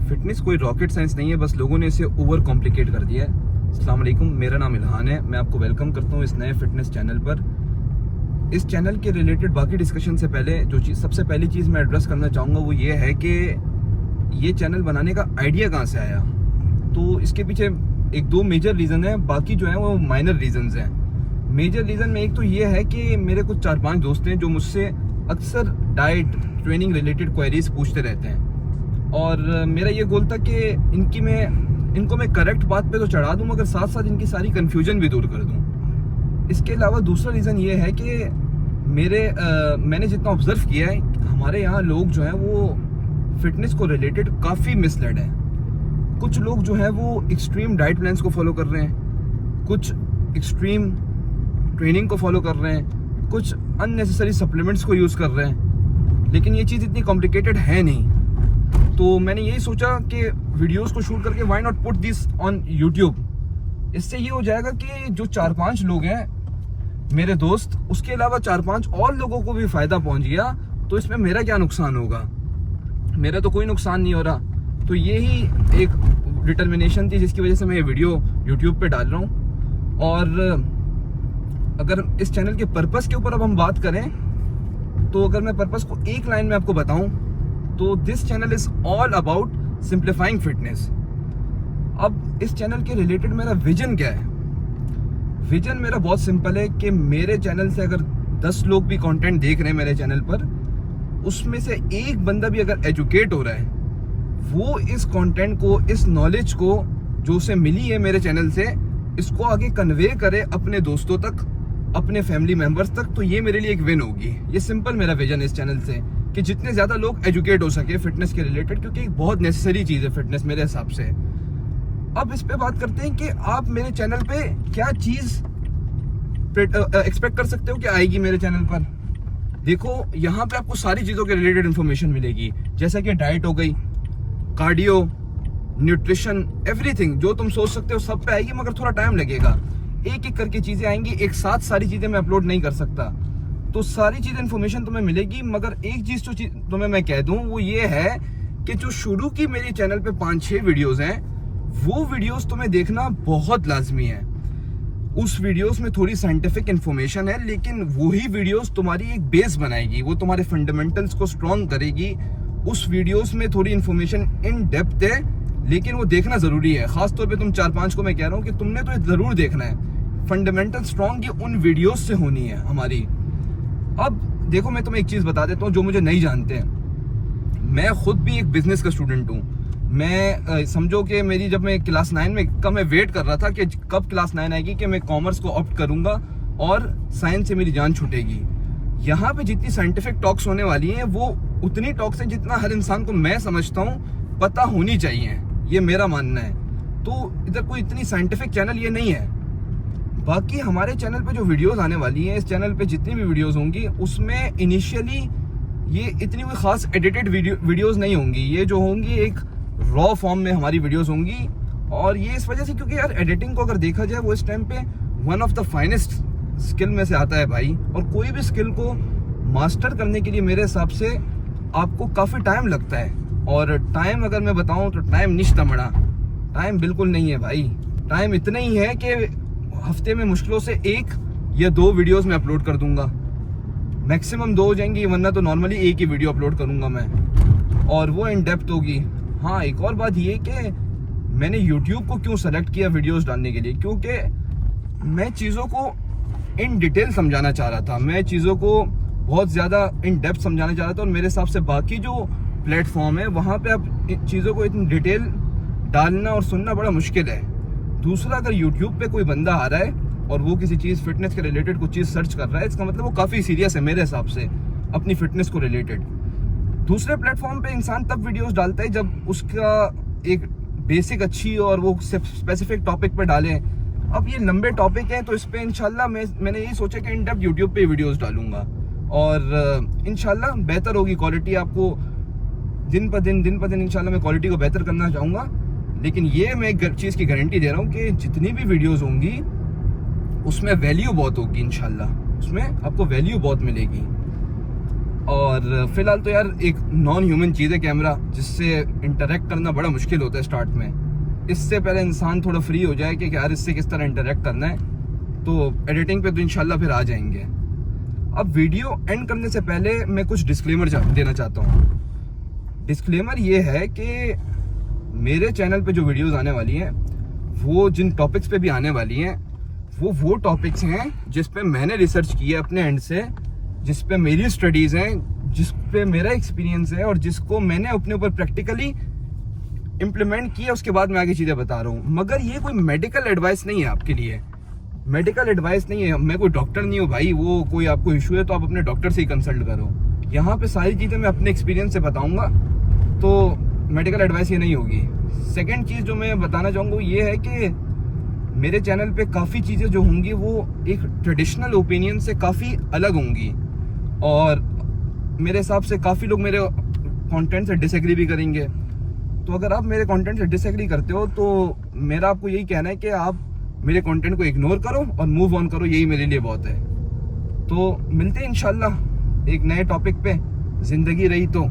Fitness कोई rocket science नहीं है, बस लोगों ने इसे ओवर कॉम्प्लिकेट कर दिया है। अस्सलाम वालेकुम, मेरा नाम इल्हान है। मैं आपको वेलकम करता हूँ इस नए फिटनेस चैनल पर। इस चैनल के रिलेटेड बाकी डिस्कशन से पहले सबसे पहली चीज़ मैं एड्रेस करना चाहूँगा वो ये है कि ये चैनल बनाने का आइडिया कहाँ से आया। तो इसके पीछे एक दो मेजर रीज़न है, बाकी जो है वो माइनर रीजंस हैं। मेजर रीज़न में एक तो ये है कि मेरे कुछ 4-5 दोस्त हैं जो मुझसे अक्सर डाइट ट्रेनिंग रिलेटेड क्वेरीज पूछते रहते हैं, और मेरा ये गोल था कि इनको मैं करेक्ट बात पे तो चढ़ा दूं, मगर साथ साथ इनकी सारी कन्फ्यूजन भी दूर कर दूं। इसके अलावा दूसरा रीज़न ये है कि मैंने जितना ऑब्जर्व किया है, हमारे यहाँ लोग जो हैं वो फिटनेस को रिलेटेड काफ़ी मिसलेड हैं। कुछ लोग जो हैं वो एक्सट्रीम डाइट प्लान्स को फॉलो कर रहे हैं, कुछ एक्सट्रीम ट्रेनिंग को फॉलो कर रहे हैं, कुछ अननेसेसरी सप्लीमेंट्स को यूज़ कर रहे हैं, लेकिन ये चीज़ इतनी कॉम्प्लिकेटेड है नहीं। तो मैंने यही सोचा कि वीडियोस को शूट करके why not put this on YouTube. इससे ये हो जाएगा कि जो 4-5 लोग हैं मेरे दोस्त, उसके अलावा 4-5 और लोगों को भी फ़ायदा पहुंच गया, तो इसमें मेरा क्या नुकसान होगा? मेरा तो कोई नुकसान नहीं हो रहा। तो यही एक डिटर्मिनेशन थी जिसकी वजह से मैं ये वीडियो यूट्यूब पे डाल रहा हूँ। और अगर इस चैनल के पर्पस के ऊपर अब हम बात करें, तो अगर मैं पर्पस को एक लाइन में आपको बताऊं तो this channel is all about simplifying fitness. अब इस चैनल के रिलेटेड मेरा विजन क्या है? विजन मेरा बहुत सिंपल है कि मेरे चैनल से अगर 10 लोग भी कंटेंट देख रहे हैं मेरे चैनल पर, उसमें से एक बंदा भी अगर एजुकेट हो रहा है, वो इस कंटेंट को, इस नॉलेज को जो उसे मिली है मेरे चैनल से, इसको आगे कन्वे करे अपने दोस्तों तक, अपने फैमिली मेंबर्स तक, तो ये मेरे लिए एक विन होगी। ये सिंपल मेरा विजन है इस चैनल से, कि जितने ज़्यादा लोग एजुकेट हो सके फिटनेस के रिलेटेड, क्योंकि एक बहुत नेसेसरी चीज़ है फिटनेस मेरे हिसाब से। अब इस पे बात करते हैं कि आप मेरे चैनल पे क्या चीज़ एक्सपेक्ट कर सकते हो कि आएगी मेरे चैनल पर। देखो, यहाँ पे आपको सारी चीज़ों के रिलेटेड इन्फॉर्मेशन मिलेगी, जैसा कि डाइट हो गई, कार्डियो, न्यूट्रिशन, एवरीथिंग जो तुम सोच सकते हो सब पे आएगी, मगर थोड़ा टाइम लगेगा। एक एक करके चीज़ें आएंगी, एक साथ सारी चीज़ें मैं अपलोड नहीं कर सकता। तो सारी चीज़ इन्फॉर्मेशन तुम्हें मिलेगी, मगर एक चीज़ जो तुम्हें मैं कह दूं वो ये है कि जो शुरू की मेरी चैनल पे 5-6 वीडियोस हैं, वो वीडियोस तुम्हें देखना बहुत लाजमी है। उस वीडियोस में थोड़ी साइंटिफिक इन्फॉर्मेशन है, लेकिन वही वीडियोस तुम्हारी एक बेस बनाएगी, वो तुम्हारे फंडामेंटल्स को स्ट्रॉन्ग करेगी। उस वीडियोस में थोड़ी इन्फॉर्मेशन इन डेप्थ है, लेकिन वो देखना ज़रूरी है। खासतौर पे तुम 4-5 को मैं कह रहा हूँ कि तुमने तो ज़रूर देखना है। फंडामेंटल स्ट्रॉन्ग ये उन वीडियोस से होनी है हमारी। अब देखो, मैं तुम्हें एक चीज़ बता देता हूँ जो मुझे नहीं जानते हैं। मैं खुद भी एक बिजनेस का स्टूडेंट हूँ। मैं समझो कि मेरी जब मैं क्लास 9 में मैं वेट कर रहा था कि कब क्लास 9 आएगी कि मैं कॉमर्स को ऑप्ट करूँगा और साइंस से मेरी जान छूटेगी। यहाँ पे जितनी साइंटिफिक टॉक्स होने वाली हैं वो उतनी टॉक्स हैं जितना हर इंसान को, मैं समझता हूँ, पता होनी चाहिए। ये मेरा मानना है। तो इधर कोई इतनी साइंटिफिक चैनल ये नहीं है। बाकी हमारे चैनल पे जो वीडियोस आने वाली हैं, इस चैनल पे जितनी भी वीडियोस होंगी, उसमें इनिशियली ये इतनी कोई खास एडिटेड वीडियोस नहीं होंगी। ये जो होंगी एक रॉ फॉर्म में हमारी वीडियोस होंगी। और ये इस वजह से क्योंकि यार एडिटिंग को अगर देखा जाए, वो इस टाइम पे one of the finest skill में से आता है भाई। और कोई भी स्किल को मास्टर करने के लिए मेरे हिसाब से आपको काफ़ी टाइम लगता है। और टाइम अगर मैं बताऊँ तो टाइम निश्ता मड़ा, टाइम बिल्कुल नहीं है भाई। टाइम इतना ही है कि हफ्ते में मुश्किलों से 1 या 2 वीडियोस मैं अपलोड कर दूंगा, मैक्सिमम 2 हो जाएंगी, वरना तो नॉर्मली 1 ही वीडियो अपलोड करूंगा मैं, और वो इन डेप्थ होगी। हाँ, एक और बात ये कि मैंने YouTube को क्यों सेलेक्ट किया वीडियोस डालने के लिए, क्योंकि मैं चीज़ों को इन डिटेल समझाना चाह रहा था। मैं चीज़ों को बहुत ज़्यादा इन डेप्थ समझाना चाह रहा था, और मेरे हिसाब से बाकी जो प्लेटफॉर्म है वहाँ पर आप इन चीज़ों को इतनी डिटेल डालना और सुनना बड़ा मुश्किल है। दूसरा, अगर YouTube पे कोई बंदा आ रहा है और वो किसी चीज़ फिटनेस के रिलेटेड कुछ चीज़ सर्च कर रहा है, इसका मतलब वो काफ़ी सीरियस है मेरे हिसाब से अपनी फिटनेस को रिलेटेड। दूसरे प्लेटफॉर्म पे इंसान तब वीडियोस डालता है जब उसका एक बेसिक अच्छी और वो स्पेसिफिक टॉपिक पे डालें। अब ये लंबे टॉपिक हैं, तो इस पर इंशाल्लाह मैंने यही सोचा कि इन डेप्थ यूट्यूब पे वीडियोज़ डालूंगा, और इंशाल्लाह बेहतर होगी क्वालिटी। आपको दिन पर दिन इंशाल्लाह मैं क्वालिटी को बेहतर करना चाहूँगा। लेकिन ये मैं एक चीज़ की गारंटी दे रहा हूँ कि जितनी भी वीडियोस होंगी उसमें वैल्यू बहुत होगी इंशाल्लाह, उसमें आपको वैल्यू बहुत मिलेगी। और फिलहाल तो यार एक नॉन ह्यूमन चीज़ है कैमरा, जिससे इंटरेक्ट करना बड़ा मुश्किल होता है स्टार्ट में। इससे पहले इंसान थोड़ा फ्री हो जाए कि यार इससे किस तरह इंटरेक्ट करना है, तो एडिटिंग पे तो इंशाल्लाह फिर आ जाएंगे। अब वीडियो एंड करने से पहले मैं कुछ डिस्क्लेमर देना चाहता हूँ। डिस्क्लेमर ये है कि मेरे चैनल पे जो वीडियोस आने वाली हैं, वो जिन टॉपिक्स पे भी आने वाली हैं, वो टॉपिक्स हैं जिस पे मैंने रिसर्च की है अपने एंड से, जिस पे मेरी स्टडीज़ हैं, जिस पे मेरा एक्सपीरियंस है और जिसको मैंने अपने ऊपर प्रैक्टिकली इम्प्लीमेंट किया, उसके बाद मैं आगे चीज़ें बता रहा हूँ। मगर ये कोई मेडिकल एडवाइस नहीं है आपके लिए, मेडिकल एडवाइस नहीं है। मैं कोई डॉक्टर नहीं हूँ भाई, वो कोई आपको इशू है तो आप अपने डॉक्टर से ही कंसल्ट करो। यहाँ पे सारी चीज़ें मैं अपने एक्सपीरियंस से बताऊँगा, तो मेडिकल एडवाइस ये नहीं होगी। सेकेंड चीज़ जो मैं बताना चाहूँगा ये है कि मेरे चैनल पे काफ़ी चीज़ें जो होंगी वो एक ट्रेडिशनल ओपिनियन से काफ़ी अलग होंगी, और मेरे हिसाब से काफ़ी लोग मेरे कंटेंट से डिसएग्री भी करेंगे। तो अगर आप मेरे कंटेंट से डिसएग्री करते हो तो मेरा आपको यही कहना है कि आप मेरे कंटेंट को इग्नोर करो और मूव ऑन करो, यही मेरे लिए बहुत है। तो मिलते हैं इंशाल्लाह एक नए टॉपिक पे, ज़िंदगी रही तो।